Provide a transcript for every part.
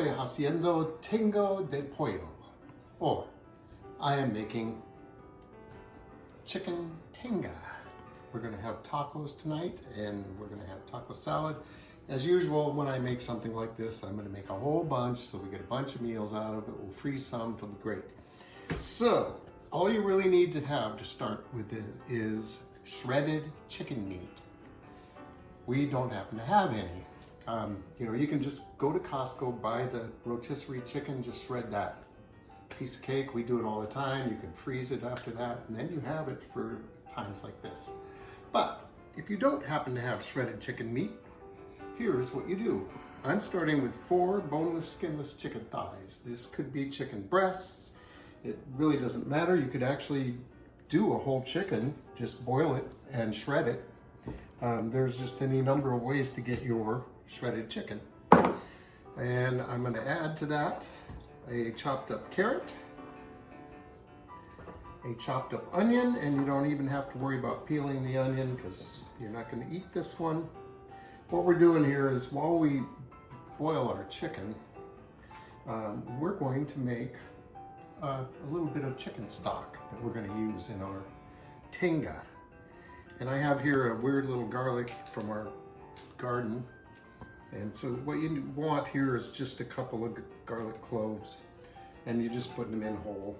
estoy haciendo tinga de pollo. Or, I am making chicken tinga. We're gonna have tacos tonight and we're gonna have taco salad. As usual, when I make something like this, I'm gonna make a whole bunch so we get a bunch of meals out of it. We'll freeze some, it'll be great. So, all you really need to have to start with it is shredded chicken meat. We don't happen to have any. You know, you can just go to Costco, buy the rotisserie chicken, just shred that piece of cake. We do it all the time. You can freeze it after that, and then you have it for times like this. But if you don't happen to have shredded chicken meat, here's what you do. I'm starting with 4 boneless, skinless chicken thighs. This could be chicken breasts. It really doesn't matter. You could actually do a whole chicken, just boil it and shred it. There's just any number of ways to get your shredded chicken. And I'm going to add to that a chopped up carrot, a chopped up onion, and you don't even have to worry about peeling the onion because you're not going to eat this one. What we're doing here is while we boil our chicken, we're going to make a little bit of chicken stock that we're going to use in our tinga. And I have here a weird little garlic from our garden. And so what you want here is just a couple of garlic cloves, and you just put them in whole.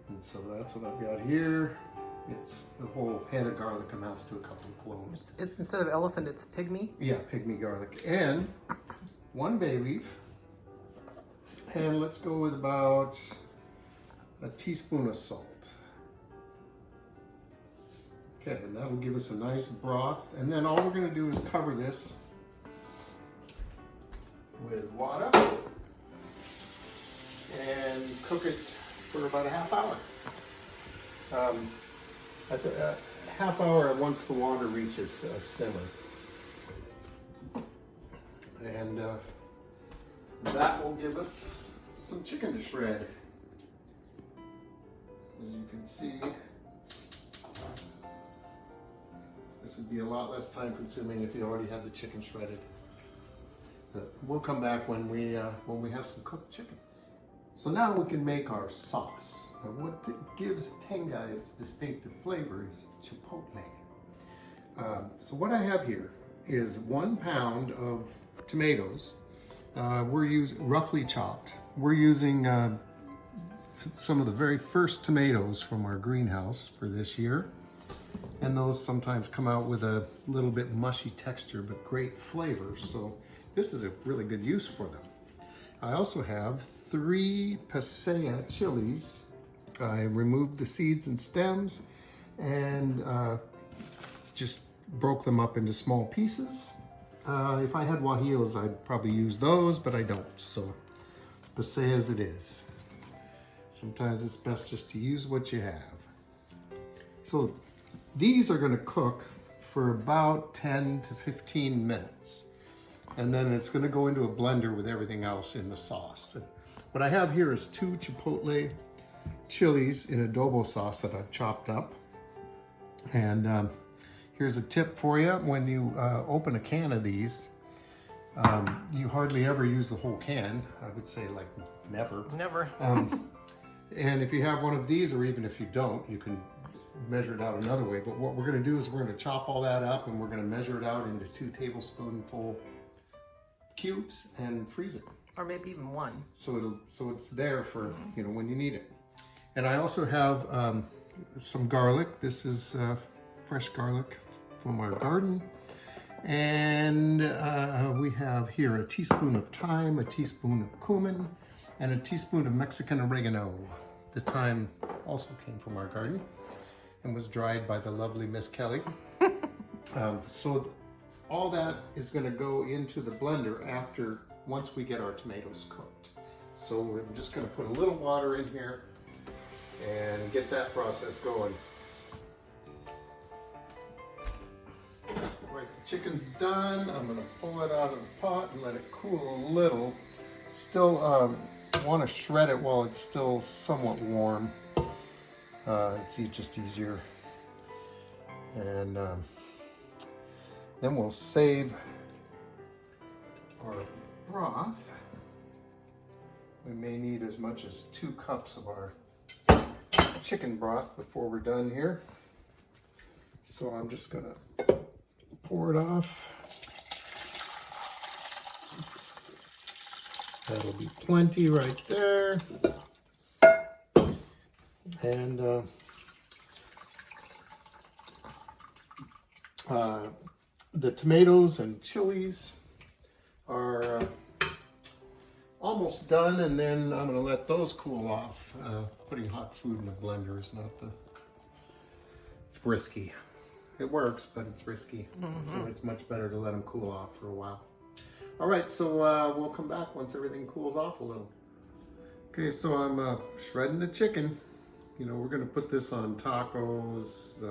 And so that's what I've got here. It's the whole head of garlic amounts to a couple of cloves. It's instead of elephant, it's pygmy? Yeah, pygmy garlic. And 1 bay leaf. And let's go with about a teaspoon of salt. Okay, and that will give us a nice broth. And then all we're going to do is cover this with water and cook it for about a half hour. At the half hour once the water reaches a simmer. And that will give us some chicken to shred. As you can see, this would be a lot less time consuming if you already have the chicken shredded. But we'll come back when we have some cooked chicken. So now we can make our sauce. Now what gives tinga its distinctive flavor is chipotle. So what I have here is 1 pound of tomatoes. We're using roughly chopped. We're using some of the very first tomatoes from our greenhouse for this year. And those sometimes come out with a little bit mushy texture, but great flavor. So this is a really good use for them. I also have 3 Pasilla chilies. I removed the seeds and stems and just broke them up into small pieces. If I had guajillos, I'd probably use those, but I don't. So Pasilla as it is. Sometimes it's best just to use what you have. So these are going to cook for about 10 to 15 minutes. And then it's going to go into a blender with everything else in the sauce. And what I have here is 2 Chipotle chilies in adobo sauce that I've chopped up. And here's a tip for you. When you open a can of these, you hardly ever use the whole can. I would say like never. Never. And if you have one of these, or even if you don't, you can measure it out another way. But what we're going to do is we're going to chop all that up and we're going to measure it out into 2 tablespoonful cubes and freeze it. Or maybe even 1. So it's there for, you know, when you need it. And I also have some garlic. This is fresh garlic from our garden. And we have here a teaspoon of thyme, a teaspoon of cumin, and a teaspoon of Mexican oregano. The thyme also came from our garden and was dried by the lovely Miss Kelly. So all that is going to go into the blender once we get our tomatoes cooked. So we're just going to put a little water in here and get that process going. Right, the chicken's done. I'm going to pull it out of the pot and let it cool a little. Still want to shred it while it's still somewhat warm. It's just easier. And then we'll save our broth We may need as much as 2 cups of our chicken broth before we're done here. So I'm just gonna pour it off. That'll be plenty right there. And the tomatoes and chilies are almost done, and then I'm going to let those cool off. Putting hot food in a blender is not it's risky. It works, but it's risky. So it's much better to let them cool off for a while. All right, so we'll come back once everything cools off a little. Okay, so I'm shredding the chicken. You know, we're going to put this on tacos,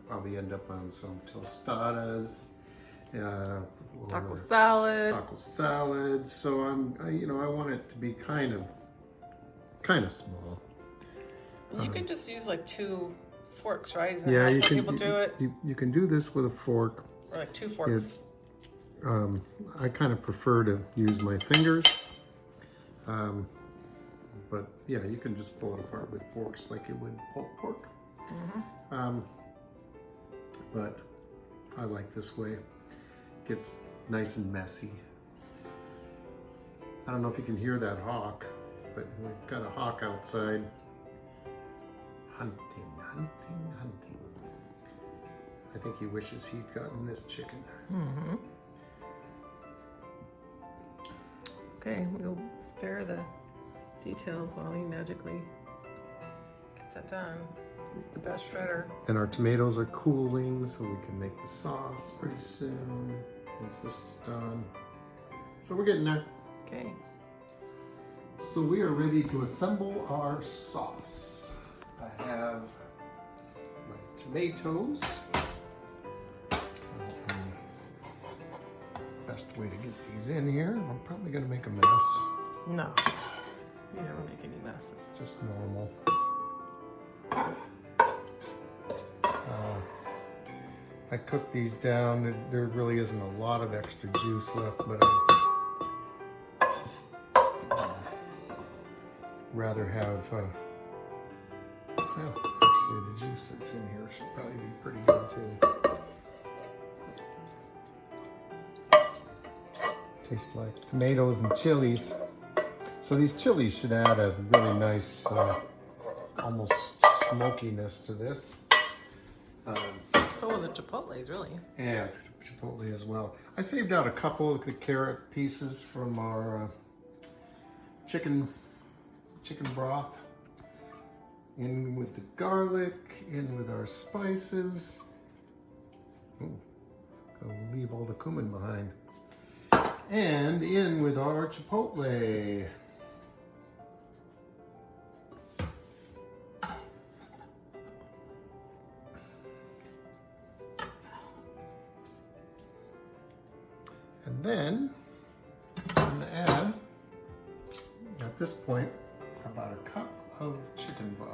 probably end up on some tostadas. Taco salad. Taco salad. So I want it to be kind of small. You can just use like 2 forks, right? Isn't that Yeah, how you some can. people do it? You can do this with a fork. Or like 2 forks. I kind of prefer to use my fingers. But yeah, you can just pull it apart with forks like you would pulled pork. But I like this way. Gets nice and messy. I don't know if you can hear that hawk, but we've got a hawk outside. Hunting, hunting, hunting. I think he wishes he'd gotten this chicken. Okay, we'll spare the details while he magically gets that done. He's the best shredder. And our tomatoes are cooling, so we can make the sauce pretty soon once this is done. So we're getting there. Okay. So we are ready to assemble our sauce. I have my tomatoes. Best way to get these in here. I'm probably gonna make a mess. No, you never make any messes. Just normal. I cooked these down. There really isn't a lot of extra juice left, but I'd rather have, well, actually the juice that's in here should probably be pretty good too. Tastes like tomatoes and chilies. So these chilies should add a really nice, almost smokiness to this. So are the chipotles, really. Yeah, chipotle as well. I saved out a couple of the carrot pieces from our chicken broth. In with the garlic, in with our spices. Ooh, I'll leave all the cumin behind. And in with our chipotle. And then I'm going to add, at this point, about a cup of chicken broth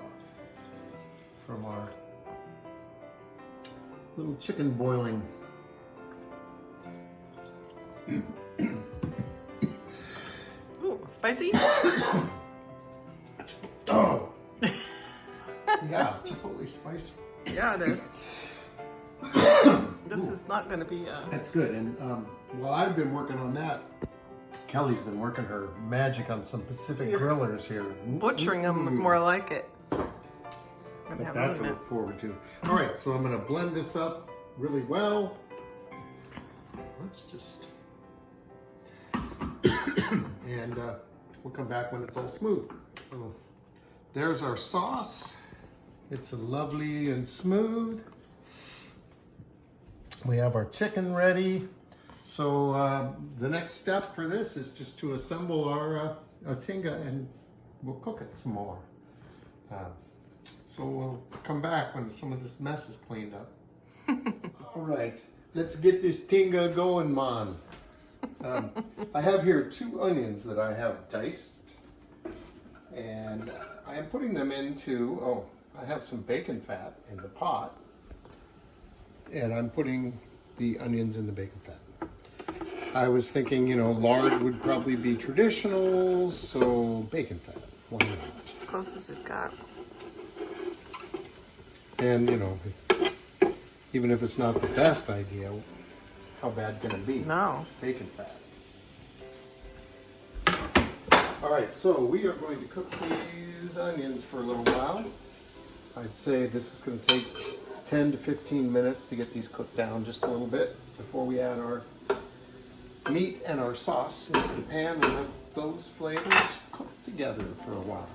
from our little chicken boiling. Ooh, spicy? Oh! Yeah, chipotle spicy. Yeah, it is. This is not going to be That's good. And while I've been working on that, Kelly's been working her magic on some Pacific grillers here. butchering them is more like it. But that to look forward to. All right, so I'm going to blend this up really well. Let's just... and we'll come back when it's all smooth. So there's our sauce. It's lovely and smooth. We have our chicken ready. So the next step for this is just to assemble our tinga, and we'll cook it some more. So we'll come back when some of this mess is cleaned up. All right, let's get this tinga going, man. I have here 2 onions that I have diced, and I am putting them into, I have some bacon fat in the pot, and I'm putting the onions in the bacon fat. I was thinking, you know, lard would probably be traditional, so bacon fat. Why not? As close as we've got. And, you know, even if it's not the best idea, how bad can it be? No. It's bacon fat. All right, so we are going to cook these onions for a little while. I'd say this is going to take 10 to 15 minutes to get these cooked down just a little bit before we add our meat and our sauce into the pan and let those flavors cook together for a while.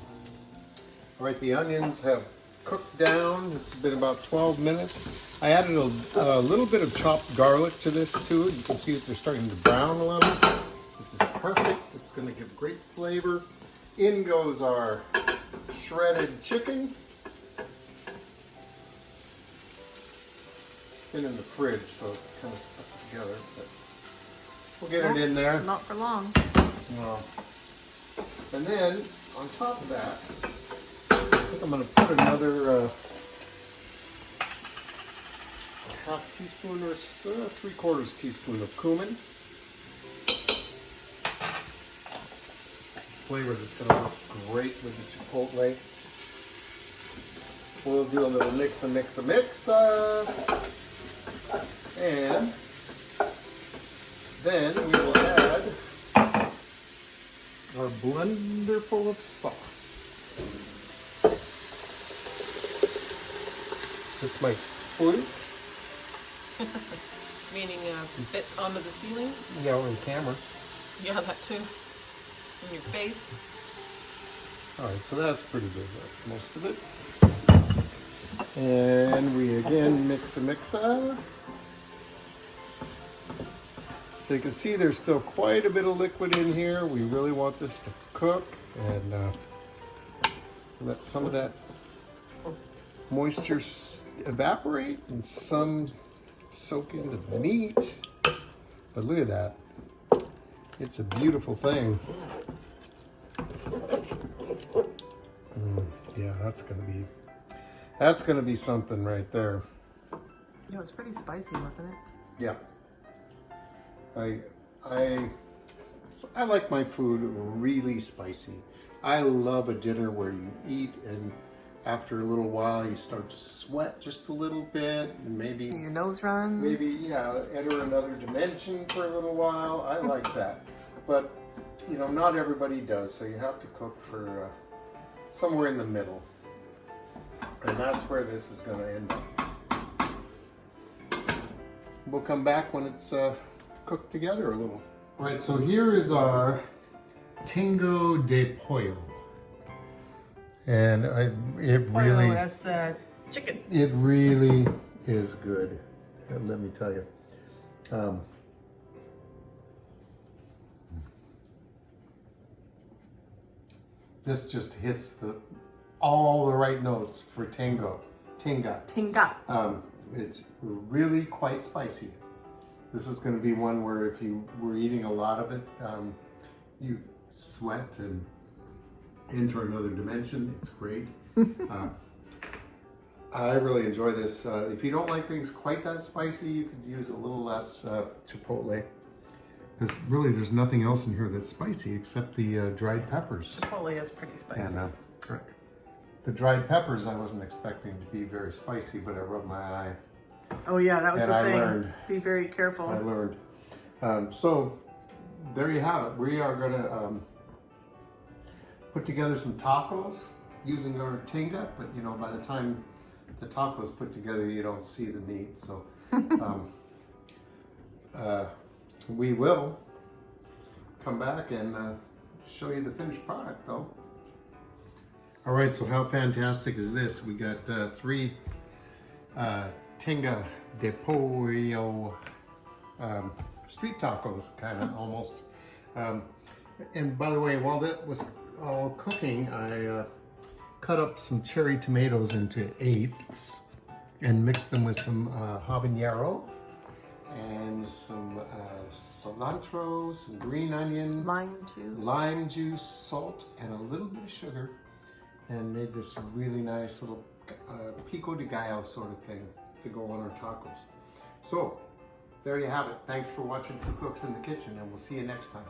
All right, the onions have cooked down. This has been about 12 minutes. I added a little bit of chopped garlic to this too. You can see that they're starting to brown a little. This is perfect. It's going to give great flavor. In goes our shredded chicken. Been in the fridge, so it kind of stuck together, but we'll get it in there. Not for long. No. And then on top of that, I think I'm going to put another half teaspoon or so, 3/4 teaspoon of cumin. Flavor that's going to work great with the chipotle. We'll do a little mix. And then we will add our blender full of sauce. This might split. Meaning spit onto the ceiling? Yeah, on camera. Yeah, that too. In your face. Alright, so that's pretty good. That's most of it. And we again mix. So you can see there's still quite a bit of liquid in here. We really want this to cook and let some of that moisture evaporate and some soak into the meat. But look at that. It's a beautiful thing. Yeah, that's gonna be something right there. Yeah, it was pretty spicy, wasn't it? Yeah. I like my food really spicy. I love a dinner where you eat and after a little while you start to sweat just a little bit and maybe your nose runs. Maybe enter another dimension for a little while. I like that. But you know, not everybody does, so you have to cook for somewhere in the middle. And that's where this is going to end up. We'll come back when it's cooked together a little. All right, so here is our Tinga de Pollo. And it really... Pollo as chicken. It really is good. And let me tell you. This just hits all the right notes for Tinga. It's really quite spicy. This is going to be one where if you were eating a lot of it, you sweat and enter another dimension. It's great. I really enjoy this. If you don't like things quite that spicy, you could use a little less chipotle. Because really there's nothing else in here that's spicy except the dried peppers. Chipotle is pretty spicy. And, the dried peppers I wasn't expecting to be very spicy, but I rubbed my eye. Oh yeah, that was and the I thing. learned. Be very careful. I learned. So there you have it. We are going to put together some tacos using our Tinga, but you know, by the time the tacos put together, you don't see the meat. So we will come back and show you the finished product though. All right, so how fantastic is this? We got 3 Tinga de Pollo street tacos, kind of almost. And by the way, while that was all cooking, I cut up some cherry tomatoes into eighths and mixed them with some habanero and some cilantro, some green onion, lime juice, salt, and a little bit of sugar, and made this really nice little pico de gallo sort of thing to go on our tacos. So there you have it. Thanks for watching Two Cooks in the Kitchen, and we'll see you next time.